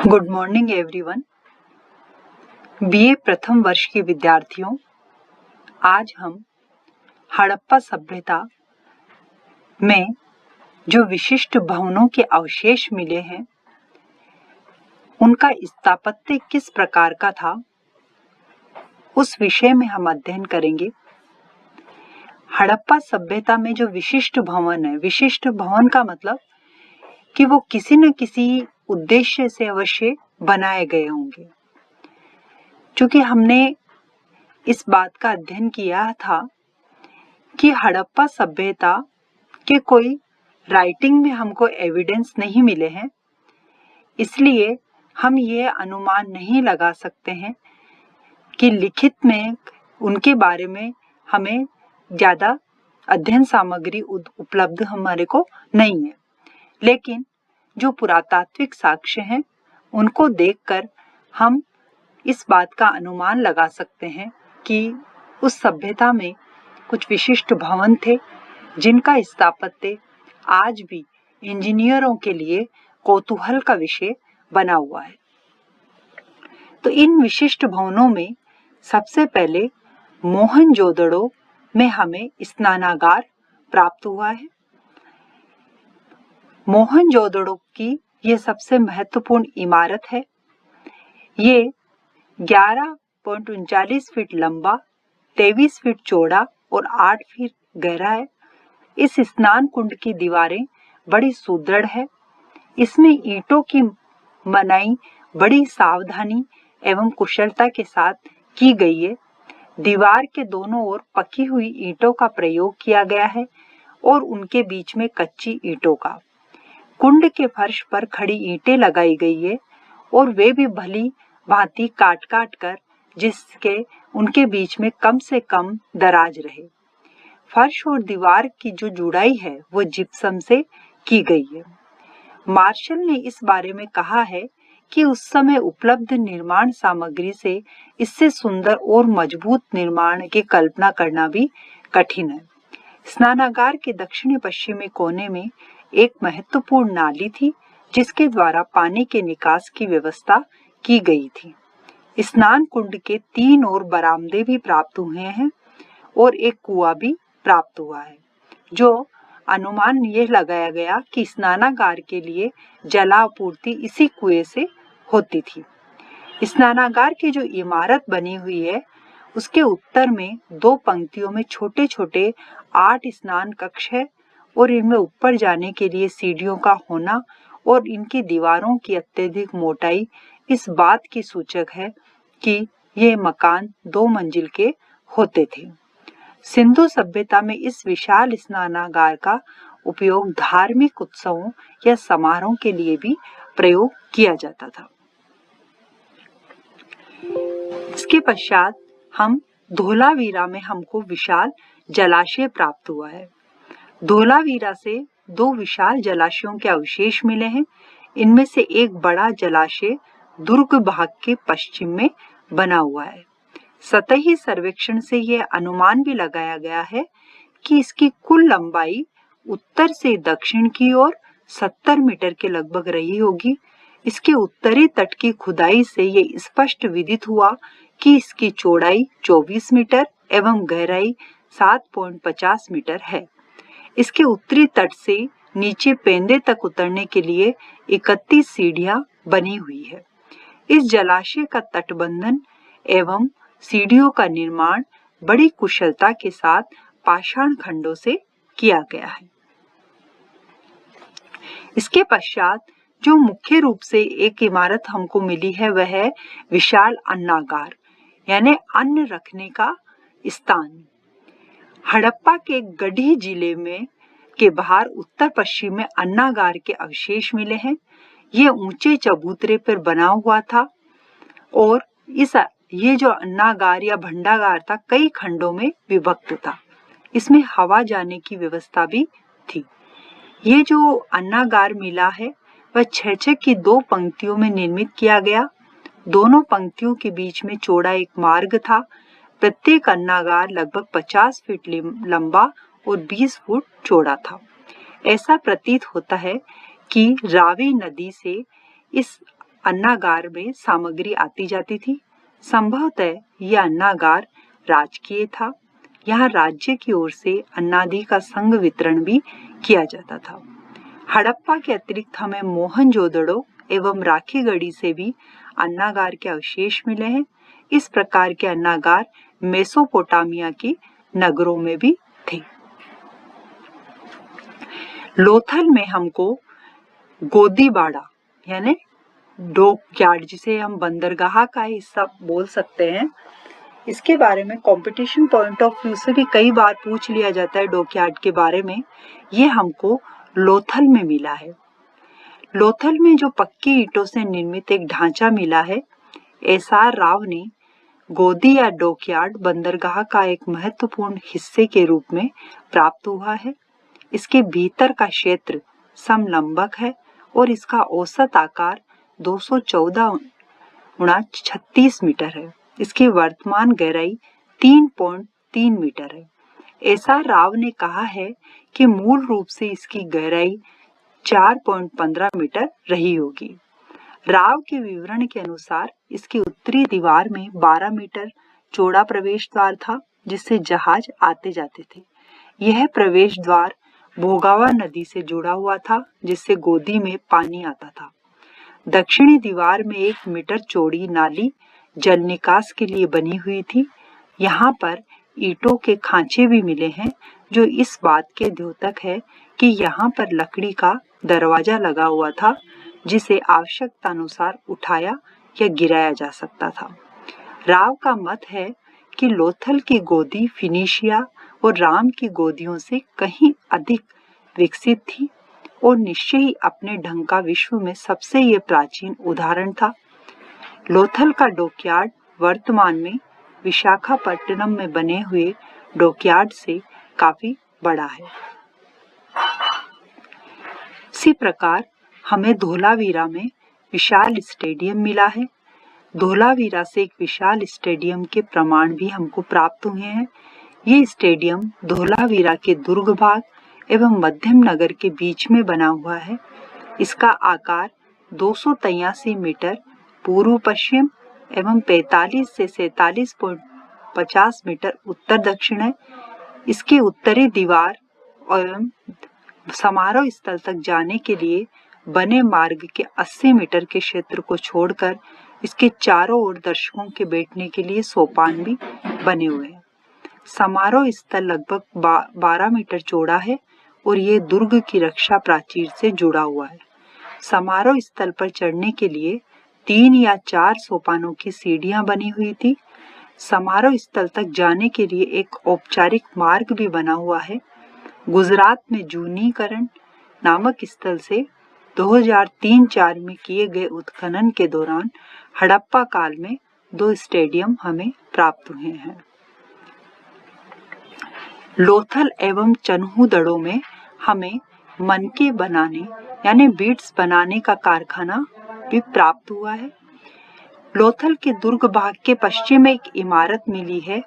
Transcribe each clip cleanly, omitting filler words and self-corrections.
Good morning everyone. BA प्रथम वर्ष के विद्यार्थियों, आज हम हड़प्पा सभ्यता में जो विशिष्ट भवनों के अवशेष मिले हैं, उनका स्थापत्य किस प्रकार का था, उस विषय में हम अध्ययन करेंगे। हड़प्पा सभ्यता में जो विशिष्ट भवन है, विशिष्ट भवन का मतलब कि वो किसी न किसी उद्देश्य से अवश्य बनाए गए होंगे। क्योंकि हमने इस बात का अध्ययन किया था कि हड़प्पा सभ्यता के कोई राइटिंग में हमको एविडेंस नहीं मिले हैं, इसलिए हम ये अनुमान नहीं लगा सकते हैं कि लिखित में उनके बारे में हमें ज़्यादा अध्ययन सामग्री उपलब्ध हमारे को नहीं है। लेकिन जो पुरातात्विक साक्ष्य हैं, उनको देखकर हम इस बात का अनुमान लगा सकते हैं कि उस सभ्यता में कुछ विशिष्ट भवन थे जिनका स्थापत्य आज भी इंजीनियरों के लिए कौतूहल का विषय बना हुआ है। तो इन विशिष्ट भवनों में सबसे पहले मोहनजोदड़ो में हमें स्नानागार प्राप्त हुआ है। मोहनजोदड़ो की ये सबसे महत्वपूर्ण इमारत है। ये 11.39 फीट लंबा, 23 फीट चौड़ा और 8 फीट गहरा है। इस स्नान कुंड की दीवारें बड़ी सुदृढ़ है। इसमें ईंटों की बनाई बड़ी सावधानी एवं कुशलता के साथ की गई है। दीवार के दोनों ओर पकी हुई ईंटों का प्रयोग किया गया है और उनके बीच में कच्ची ईंटों का। कुंड के फर्श पर खड़ी ईंटें लगाई गई है और वे भी भली भांति काट काट कर, जिसके उनके बीच में कम से कम दराज रहे। फर्श और दीवार की जो जुड़ाई है वो जिप्सम से की गई है। मार्शल ने इस बारे में कहा है कि उस समय उपलब्ध निर्माण सामग्री से इससे सुंदर और मजबूत निर्माण की कल्पना करना भी कठिन है। स्नानागार के दक्षिणी पश्चिमी कोने में एक महत्वपूर्ण नाली थी, जिसके द्वारा पानी के निकास की व्यवस्था की गई थी। स्नान कुंड के 3 और बरामदे भी प्राप्त हुए हैं और एक कुआं भी प्राप्त हुआ है, जो अनुमान यह लगाया गया कि स्नानागार के लिए जलापूर्ति इसी कुएं से होती थी। स्नानागार की जो इमारत बनी हुई है, उसके उत्तर में 2 पंक्तियों में छोटे छोटे 8 स्नान कक्ष है और इनमें ऊपर जाने के लिए सीढ़ियों का होना और इनकी दीवारों की अत्यधिक मोटाई इस बात की सूचक है कि ये मकान 2 मंजिल के होते थे। सिंधु सभ्यता में इस विशाल स्नानागार का उपयोग धार्मिक उत्सवों या समारोह के लिए भी प्रयोग किया जाता था। इसके पश्चात हम धोलावीरा में हमको विशाल जलाशय प्राप्त हुआ है। धोलावीरा से 2 विशाल जलाशयों के अवशेष मिले हैं। इनमें से एक बड़ा जलाशय दुर्ग भाग के पश्चिम में बना हुआ है। सतही सर्वेक्षण से यह अनुमान भी लगाया गया है कि इसकी कुल लंबाई उत्तर से दक्षिण की ओर 70 मीटर के लगभग रही होगी। इसके उत्तरी तट की खुदाई से यह स्पष्ट विदित हुआ कि इसकी चौड़ाई 24 मीटर एवं गहराई 7.50 मीटर है। इसके उत्तरी तट से नीचे पेंदे तक उतरने के लिए 31 सीढ़ियां बनी हुई है। इस जलाशय का तटबंधन एवं सीढ़ियों का निर्माण बड़ी कुशलता के साथ पाषाण खंडों से किया गया है। इसके पश्चात जो मुख्य रूप से एक इमारत हमको मिली है, वह है विशाल अन्नागार, यानी अन्न रखने का स्थान। हड़प्पा के गढ़ी जिले में के बाहर उत्तर पश्चिम में अन्नागार के अवशेष मिले हैं। ये ऊंचे चबूतरे पर बना हुआ था और ये जो अन्नागार या भंडागार था, कई खंडों में विभक्त था। इसमें हवा जाने की व्यवस्था भी थी। ये जो अन्नागार मिला है, वह 6 की 2 पंक्तियों में निर्मित किया गया। दोनों पंक्तियों के बीच में चौड़ा एक मार्ग था। प्रत्येक अन्नागार लगभग 50 फीट लंबा और 20 फुट चौड़ा था। ऐसा प्रतीत होता है कि रावी नदी से इस अन्नागार में सामग्री आती जाती थी। संभवतः यह अन्नागार राजकीय था। यहाँ राज्य की ओर से अन्नादि का संघ वितरण भी किया जाता था। हड़प्पा के अतिरिक्त हमें मोहनजोदड़ो एवं राखीगढ़ी से भी अन्नागार के अवशेष मिले हैं। इस प्रकार के अन्नागार मेसोपोटामिया के नगरों में भी थे। लोथल में हमको गोदीबाड़ा यानी डॉकयार्ड, जिसे हम बंदरगाह का हिस्सा बोल सकते हैं, इसके बारे में कंपटीशन पॉइंट ऑफ व्यू से भी कई बार पूछ लिया जाता है डॉकयार्ड के बारे में। ये हमको लोथल में मिला है। लोथल में जो पक्की ईंटों से निर्मित एक ढांचा मिला है, एसआर राव ने गोदी या डॉकयार्ड बंदरगाह का एक महत्वपूर्ण हिस्से के रूप में प्राप्त हुआ है। इसके भीतर का क्षेत्र समलंबक है और इसका औसत आकार 214 × 36 मीटर है। इसकी वर्तमान गहराई 3.3 मीटर है। एसआर राव ने कहा है कि मूल रूप से इसकी गहराई 4.15 मीटर रही होगी। राव के विवरण के अनुसार इसकी उत्तरी दीवार में 12 मीटर चौड़ा प्रवेश द्वार था, जिससे जहाज आते जाते थे। यह प्रवेश द्वार भोगावा नदी से जुड़ा हुआ था, जिससे गोदी में पानी आता था। दक्षिणी दीवार में 1 मीटर चौड़ी नाली जल निकास के लिए बनी हुई थी। यहाँ पर ईंटों के खांचे भी मिले हैं, जो इस बात के द्योतक है कि यहाँ पर लकड़ी का दरवाजा लगा हुआ था, जिसे आवश्यकता अनुसार उठाया या गिराया जा सकता था। राव का मत है कि लोथल की गोदी फिनिशिया और राम की गोदियों से कहीं अधिक विकसित थी और निश्चय ही अपने ढंग का विश्व में सबसे ये प्राचीन उदाहरण था। लोथल का डॉकयार्ड वर्तमान में विशाखापट्टनम में बने हुए डॉकयार्ड से काफी बड़ा है। इसी प्रकार हमें धोलावीरा में विशाल स्टेडियम मिला है। धोलावीरा से एक विशाल स्टेडियम के प्रमाण भी हमको प्राप्त हुए हैं। ये स्टेडियम धोलावीरा के दुर्ग भाग एवं मध्यम नगर के बीच में बना हुआ है। इसका आकार 283 मीटर पूर्व पश्चिम एवं 45 से 47.50 मीटर उत्तर दक्षिण है। इसकी उत्तरी दीवार एवं समारोह स्थल तक जाने के लिए बने मार्ग के 80 मीटर के क्षेत्र को छोड़कर इसके चारों ओर दर्शकों के बैठने के लिए सोपान भी बने हुए हैं। समारोह स्थल लगभग 12 मीटर चौड़ा है और ये दुर्ग की रक्षा प्राचीर से जुड़ा हुआ है। समारोह स्थल पर चढ़ने के लिए 3 या 4 सोपानों की सीढ़ियां बनी हुई थी। समारोह स्थल तक जाने के लिए एक औपचारिक मार्ग भी बना हुआ है। गुजरात में जूनीकरण नामक स्थल से 2003-04 में किए गए उत्खनन के दौरान हड़प्पा काल में 2 स्टेडियम हमें प्राप्त हुए हैं। लोथल एवं चन्हूदड़ों में हमें मनके बनाने यानी बीड्स बनाने का कारखाना भी प्राप्त हुआ है। लोथल के दुर्ग भाग के पश्चिम में एक इमारत मिली है,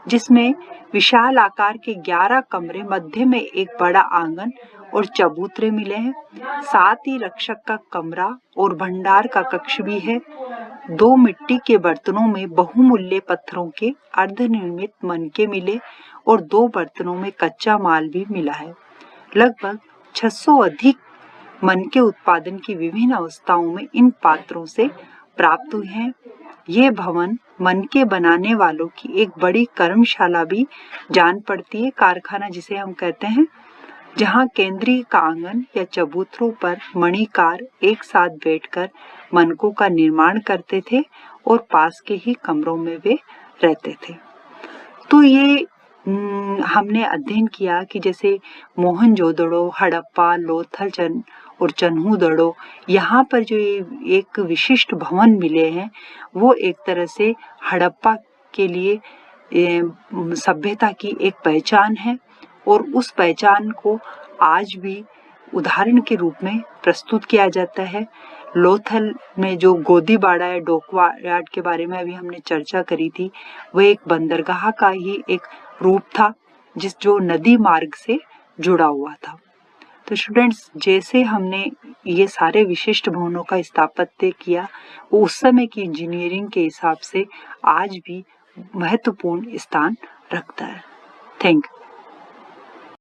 जिसमें विशाल आकार के 11 कमरे, मध्य में एक बड़ा आंगन और चबूतरे मिले हैं। साथ ही रक्षक का कमरा और भंडार का कक्ष भी है। 2 मिट्टी के बर्तनों में बहुमूल्य पत्थरों के अर्धनिर्मित मनके मिले और 2 बर्तनों में कच्चा माल भी मिला है। लगभग 600 अधिक मनके उत्पादन की विभिन्न अवस्थाओं में इन पात्रों से प्राप्त हुए हैं। ये भवन मनके बनाने वालों की एक बड़ी कर्मशाला भी जान पड़ती है, कारखाना जिसे हम कहते हैं, जहाँ केंद्रीय का आंगन या चबूतरों पर मणिकार एक साथ बैठकर मनकों का निर्माण करते थे और पास के ही कमरों में वे रहते थे। तो ये हमने अध्ययन किया कि जैसे मोहनजोदड़ो, हड़प्पा, लोथल और चन्हूदड़ो, यहाँ पर जो एक विशिष्ट भवन मिले हैं, वो एक तरह से हड़प्पा के लिए सभ्यता की एक पहचान है और उस पहचान को आज भी उदाहरण के रूप में प्रस्तुत किया जाता है। लोथल में जो गोदीबाड़ा या डॉकयार्ड के बारे में अभी हमने चर्चा करी थी, वह एक बंदरगाह का ही एक रूप था, जो नदी मार्ग से जुड़ा हुआ था। तो स्टूडेंट्स, जैसे हमने ये सारे विशिष्ट भवनों का स्थापत्य किया, वो उस समय की इंजीनियरिंग के हिसाब से आज भी महत्वपूर्ण स्थान रखता है। Thank you.